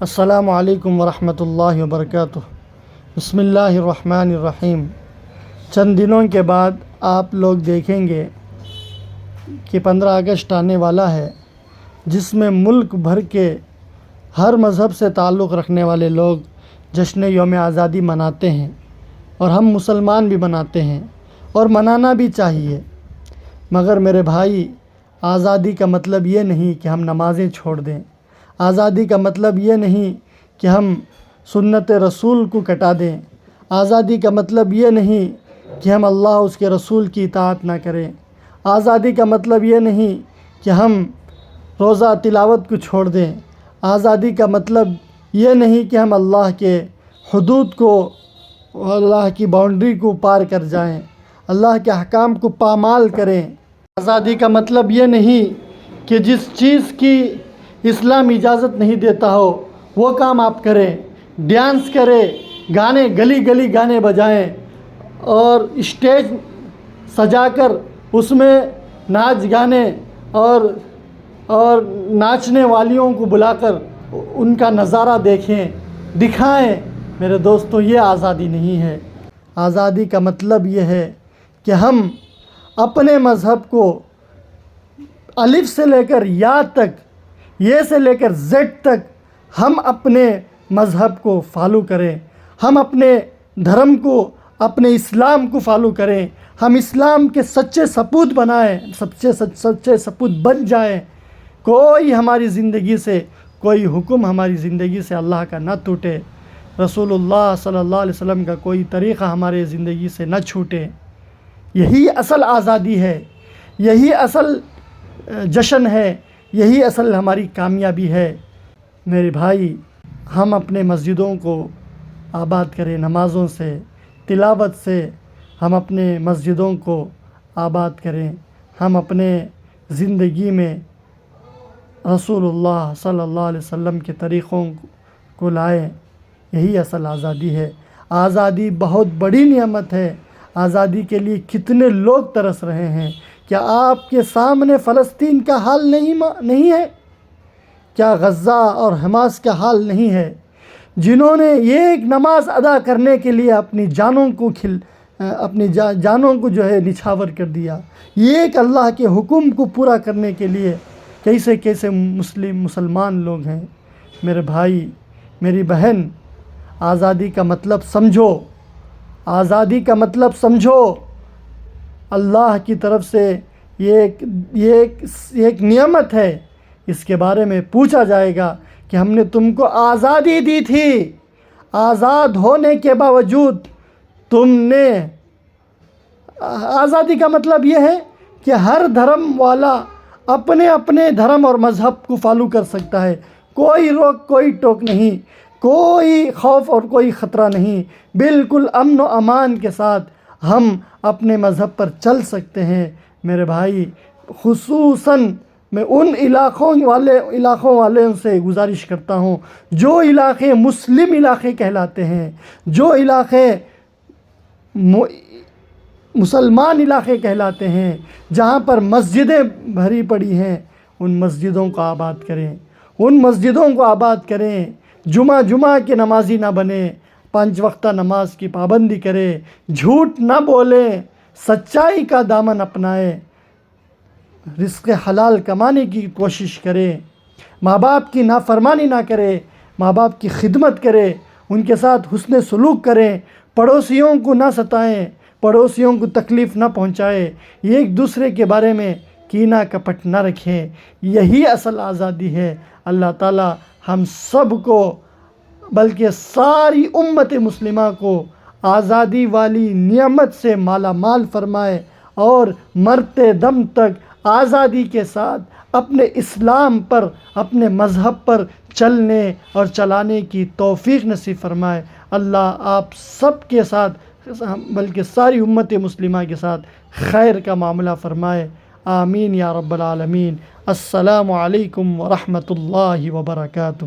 السلام علیکم ورحمۃ اللہ وبرکاتہ۔ بسم اللہ الرحمن الرحیم۔ چند دنوں کے بعد آپ لوگ دیکھیں گے کہ 15 اگست آنے والا ہے، جس میں ملک بھر کے ہر مذہب سے تعلق رکھنے والے لوگ جشن یوم آزادی مناتے ہیں، اور ہم مسلمان بھی مناتے ہیں اور منانا بھی چاہیے۔ مگر میرے بھائی، آزادی کا مطلب یہ نہیں کہ ہم نمازیں چھوڑ دیں۔ آزادی کا مطلب یہ نہیں کہ ہم سنت رسول کو کٹا دیں۔ آزادی کا مطلب یہ نہیں کہ ہم اللہ اس کے رسول کی اطاعت نہ کریں۔ آزادی کا مطلب یہ نہیں کہ ہم روزہ تلاوت کو چھوڑ دیں۔ آزادی کا مطلب یہ نہیں کہ ہم اللہ کے حدود کو، اللہ کی باؤنڈری کو پار کر جائیں، اللہ کے احکام کو پامال کریں۔ آزادی کا مطلب یہ نہیں کہ جس چیز کی اسلام اجازت نہیں دیتا ہو وہ کام آپ کریں، ڈانس کریں، گانے گلی گلی گانے بجائیں اور اسٹیج سجا کر اس میں ناچ گانے اور ناچنے والیوں کو بلا کر ان کا نظارہ دیکھیں، دکھائیں۔ میرے دوستو، یہ آزادی نہیں ہے۔ آزادی کا مطلب یہ ہے کہ ہم اپنے مذہب کو الف سے لے کر یا تک، یہ سے لے کر زیڈ تک ہم اپنے مذہب کو فالو کریں، ہم اپنے دھرم کو، اپنے اسلام کو فالو کریں، ہم اسلام کے سچے سپوت بنائیں، سچے سپوت بن جائیں۔ کوئی ہماری زندگی سے، کوئی حکم ہماری زندگی سے اللہ کا نہ ٹوٹے، رسول اللہ صلی اللہ علیہ وسلم کا کوئی طریقہ ہمارے زندگی سے نہ چھوٹے۔ یہی اصل آزادی ہے، یہی اصل جشن ہے، یہی اصل ہماری کامیابی ہے۔ میرے بھائی، ہم اپنے مسجدوں کو آباد کریں، نمازوں سے، تلاوت سے ہم اپنے مسجدوں کو آباد کریں۔ ہم اپنے زندگی میں رسول اللہ صلی اللہ علیہ وسلم کے طریقوں کو لائیں۔ یہی اصل آزادی ہے۔ آزادی بہت بڑی نعمت ہے۔ آزادی کے لیے کتنے لوگ ترس رہے ہیں۔ کیا آپ کے سامنے فلسطین کا حال نہیں ہے؟ کیا غزہ اور حماس کا حال نہیں ہے؟ جنہوں نے ایک نماز ادا کرنے کے لیے اپنی جانوں کو جو ہے نچھاور کر دیا، ایک اللہ کے حکم کو پورا کرنے کے لیے کیسے مسلمان لوگ ہیں۔ میرے بھائی، میری بہن، آزادی کا مطلب سمجھو۔ آزادی کا مطلب سمجھو۔ اللہ کی طرف سے یہ ایک نعمت ہے۔ اس کے بارے میں پوچھا جائے گا کہ ہم نے تم کو آزادی دی تھی، آزاد ہونے کے باوجود تم نے، آزادی کا مطلب یہ ہے کہ ہر دھرم والا اپنے دھرم اور مذہب کو فالو کر سکتا ہے۔ کوئی روک، کوئی ٹوک نہیں، کوئی خوف اور کوئی خطرہ نہیں۔ بالکل امن و امان کے ساتھ ہم اپنے مذہب پر چل سکتے ہیں۔ میرے بھائی، خصوصاً میں ان علاقوں والوں سے گزارش کرتا ہوں جو علاقے مسلم علاقے کہلاتے ہیں، جو علاقے مسلمان علاقے کہلاتے ہیں، جہاں پر مسجدیں بھری پڑی ہیں، ان مسجدوں کو آباد کریں، ان مسجدوں کو آباد کریں۔ جمعہ کے نمازی نہ بنیں، 5 وقتہ نماز کی پابندی کریں، جھوٹ نہ بولیں، سچائی کا دامن اپنائیں، رزق حلال کمانے کی کوشش کریں، ماں باپ کی نافرمانی نہ کریں، ماں باپ کی خدمت کریں، ان کے ساتھ حسن سلوک کریں، پڑوسیوں کو نہ ستائیں، پڑوسیوں کو تکلیف نہ پہنچائیں، ایک دوسرے کے بارے میں کینہ کپٹ نہ رکھیں۔ یہی اصل آزادی ہے۔ اللہ تعالی ہم سب کو، بلکہ ساری امت مسلمہ کو آزادی والی نعمت سے مالا مال فرمائے، اور مرتے دم تک آزادی کے ساتھ اپنے اسلام پر، اپنے مذہب پر چلنے اور چلانے کی توفیق نصیب فرمائے۔ اللہ آپ سب کے ساتھ، بلکہ ساری امت مسلمہ کے ساتھ خیر کا معاملہ فرمائے۔ آمین یا رب العالمین۔ السلام علیکم ورحمۃ اللہ وبرکاتہ۔